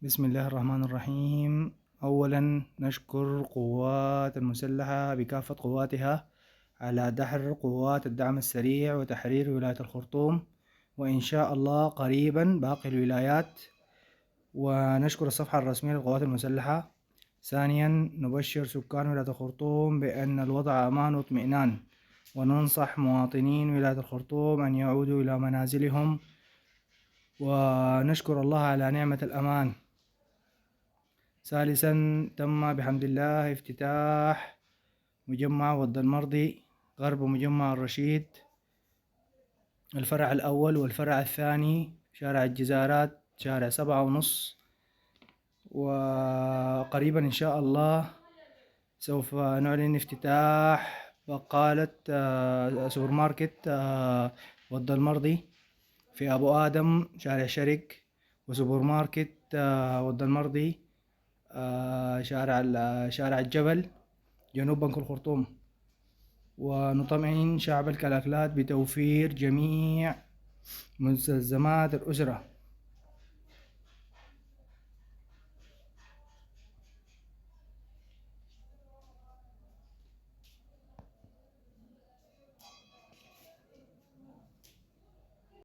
بسم الله الرحمن الرحيم. أولا نشكر القوات المسلحة بكافة قواتها على دحر قوات الدعم السريع وتحرير ولاية الخرطوم، وإن شاء الله قريبا باقي الولايات. ونشكر الصفحة الرسمية للقوات المسلحة. ثانيا نبشر سكان ولاية الخرطوم بأن الوضع أمان واطمئنان، وننصح مواطنين ولاية الخرطوم أن يعودوا إلى منازلهم، ونشكر الله على نعمة الأمان. ثالثا تم بحمد الله افتتاح مجمع وضد المرضي غرب مجمع الرشيد، الفرع الأول والفرع الثاني شارع الجزارات شارع 7:30. وقريبا إن شاء الله سوف نعلن افتتاح بقالة سوبر ماركت وضد المرضي في أبو آدم شارع شرك، وسوبر ماركت وضد المرضي شارع الجبل جنوب بنك الخرطوم. ونطمئن شعب الكلاكلات بتوفير جميع مستلزمات الأسرة